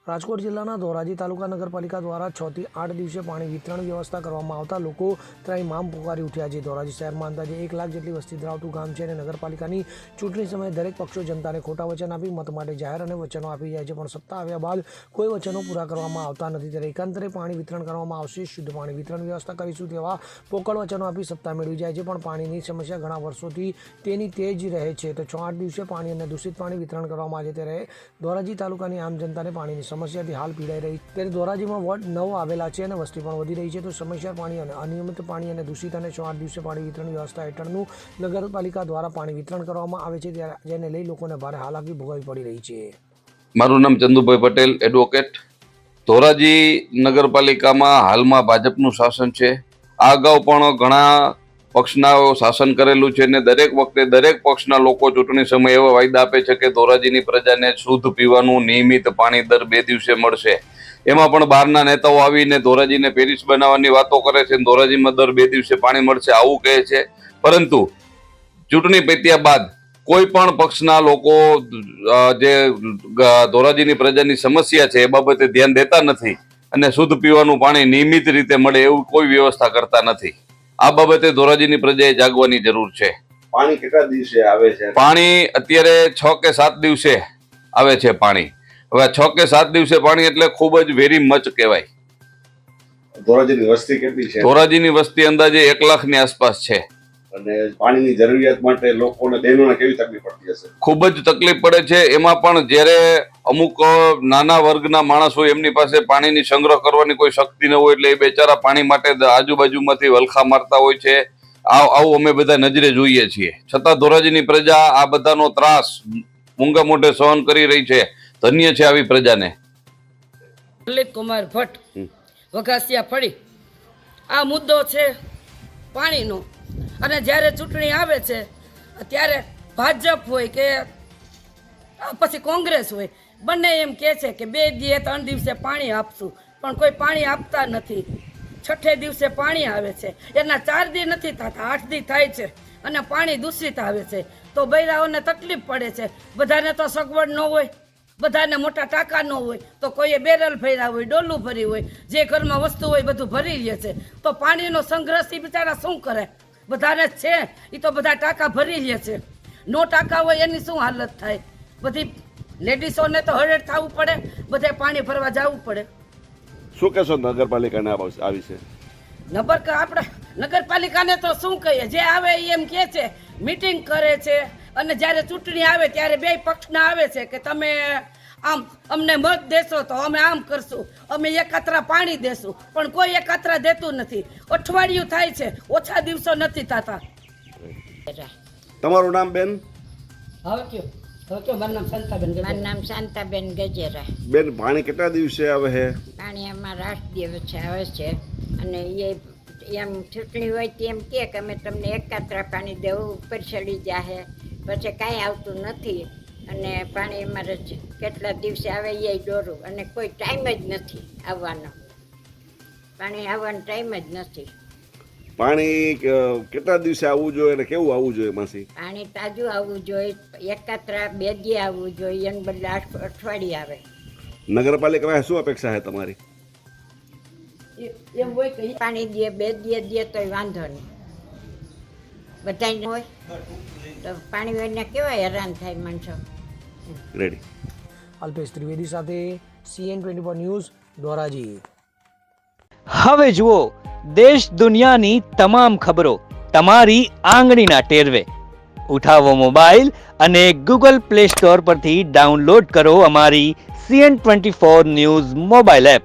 રાજકોટ જિલ્લાના ધોરાજી તાલુકા નગરપાલિકા દ્વારા 6 થી 8 દિવસે પાણી વિતરણ વ્યવસ્થા કરવામાં આવતા લોકો ત્રાહિમામ પુકારી ઉઠ્યા છે। ધોરાજી શહેરમાં અંદાજે 1 લાખ જેટલી વસ્તી ધરાવતું ગામ છે અને નગરપાલિકાની ચૂંટણી સમયે દરેક પક્ષો જનતાને ખોટા વચન આપી મત માટે જાહેર અને વચનો આપી જાય છે, પણ સત્તા આવ્યા બાદ કોઈ વચનો પૂરા કરવામાં આવતા નથી। ત્યારે એકાંતરે પાણી વિતરણ કરવામાં આવશે, શુદ્ધ પાણી વિતરણ વ્યવસ્થા કરીશું તેવા પોકળ વચનો આપી સત્તા મેળવી જાય છે, પણ પાણીની સમસ્યા ઘણા વર્ષોથી તેની તે જ રહે છે। તો 6-8 દિવસે પાણી અને દૂષિત પાણી વિતરણ કરવામાં આવે ત્યારે ધોરાજી તાલુકાની આમ જનતાને પાણીની સમસ્યાથી હાલ પીડાઈ રહી। ત્યારે ધોરાજીમાં વોર્ડ 9 આવેલા છે અને વસ્તી પણ વધી રહી છે, તો સમયસર પાણી અને અનિયમિત પાણી અને દૂષિત અને 6-8 દિવસે પાણી વિતરણ વ્યવસ્થા હેઠળનું નગરપાલિકા દ્વારા પાણી વિતરણ કરવામાં આવે છે, ત્યારે જેને લઈ લોકોને ભારે હાલાકી ભોગવવી પડી રહી છે। મારું નામ ચંદુભાઈ પટેલ, એડવોકેટ। ધોરાજી નગરપાલિકામાં હાલમાં ભાજપનું શાસન છે। આ અગાઉ પણ ઘણા પક્ષના શાસન કરેલું છે અને દરેક વખતે દરેક પક્ષના લોકો ચૂંટણી સમયે એવા વાયદા આપે છે કે ધોરાજીની પ્રજાને શુદ્ધ પીવાનું નિયમિત પાણી દર 2 દિવસે મળશે। એમાં પણ બહારના નેતાઓ આવીને ધોરાજીને પેરિસ બનાવવાની વાતો કરે છે, ધોરાજીમાં દર 2 દિવસે પાણી મળશે આવું કહે છે, પરંતુ ચૂંટણી પત્યા બાદ કોઈ પણ પક્ષના લોકો જે ધોરાજીની પ્રજાની સમસ્યા છે એ બાબતે ધ્યાન દેતા નથી અને શુદ્ધ પીવાનું પાણી નિયમિત રીતે મળે એવું કોઈ વ્યવસ્થા કરતા નથી। આ બાબતે ધોરાજીની પ્રજાએ જાગવાની જરૂર છે। પાણી કેટલા દિવસે આવે છે? પાણી અત્યારે 6 કે 7 દિવસે આવે છે પાણી। હવે 6 કે 7 દિવસે પાણી એટલે ખૂબ જ વેરી મચ કહેવાય। ધોરાજીની વસ્તી કેટલી છે? ધોરાજીની વસ્તી અંદાજે 1 લાખની આસપાસ છે અને પાણીની જરૂરિયાત માટે લોકોને બહેનોને કેવી તકલીફ પડતી હશે? ખૂબ જ તકલીફ પડે છે। એમાં પણ જ્યારે અમુક નાના વર્ગના માણસ હોય એમની પાસે પાણીની સંગ્રહ કરવાની કોઈ શક્તિ ન હોય એટલે એ બેચારા પાણી માટે આજુબાજુમાંથી વલખા મારતા હોય છે। આવું અમે બધા નજરે જોઈએ છીએ, છતાં ધોરાજીની પ્રજા આ બધાનો ત્રાસ મૂંગા મોઢે સહન કરી રહી છે। ધન્ય છે આવી પ્રજાને। લલિત કુમાર ભટ્ટ, વઘાસિયા ફળી। આ મુદ્દો છે પાણીનો, અને જ્યારે ચૂંટણી આવે છે ત્યારે ભાજપ હોય કે પછી કોંગ્રેસ હોય, બંને એમ કહે છે કે 2-3 દિવસે પાણી આપશું, પણ કોઈ પાણી આપતા નથી। 6 દિવસે પાણી આવે છે, એના 4 દી નથી થતા, 8 દી થાય છે અને પાણી દૂષિત આવે છે, તો બૈરાઓને તકલીફ પડે છે। બધાને તો સગવડ ન હોય, બધાને મોટા ટાંકા ન હોય, તો કોઈએ બેરલ ભર્યા હોય, ડોલું ભરી હોય, જે ઘરમાં વસ્તુ હોય બધું ભરી લે છે, તો પાણીનો સંગ્રહ બિચારા શું કરે? બધાને છે એ તો બધા ટાંકા ભરી લે છે, નો ટાંકા હોય એની શું હાલત થાય? બધી લેડીસોને તો હરેડ થવું પડે, બધે પાણી ભરવા જવું પડે। શું કહેશો નગરપાલિકાને આ વિશે? આપણે નગરપાલિકાને તો શું કહીએ, જે આવે એ એમ કહે છે, મીટિંગ કરે છે, અને જ્યારે ચૂંટણી આવે ત્યારે 2 પક્ષના આવે છે કે તમે આમ અમને મત દેશો તો અમે આમ કરશું, અમે એકાત્રા પાણી દેશું, પણ કોઈ એકાત્રા દેતું નથી। અઠવાડિયું થાય છે, ઓછા દિવસો નથી થતા। તમારું નામ બેન? મારું નામ શાંતાબેન ગજેરા। બેન, પાણી કેટલા દિવસે આવે છે? પાણી અમારા 8 દિવસે આવે છે, અને એ એમ ચૂંટણી હોય તો એમ કે અમે તમને એકાત્રા પાણી દેવું, ઉપર ચડી જાહે, પછી કાંઈ આવતું નથી, અને પાણી અમારે કેટલા દિવસે આવે એ દોરું, અને કોઈ ટાઈમ જ નથી આવવાનો, પાણી આવવાનો ટાઈમ જ નથી। પાણી કેટલા દિવસે આવવું જોઈએ અને કેવું આવવું જોઈએ માસી? પાણી તાજું આવવું જોઈએ, એકાત્રા 2 દી આવવું જોઈએ, એને બદલે અઠવાડિયે આવે। નગરપાલિકામાં શું અપેક્ષા છે તમારી? એમ હોય કે પાણી દે 2 દી દે તોય વાંધો નહીં, બધાને હોય તો પાણી વગરના કેવા હેરાન થાય માણસો। રેડી। અલ્પેશ ત્રિવેદી સાથે CN24 ન્યૂઝ, ધોરાજી। હવે જુઓ દેશ દુનિયાની તમામ ખબરો તમારી આંગળીના ટેરવે। ઉઠાવો મોબાઈલ અને Google Play Store પરથી ડાઉનલોડ કરો અમારી CN24 ન્યૂઝ મોબાઈલ એપ।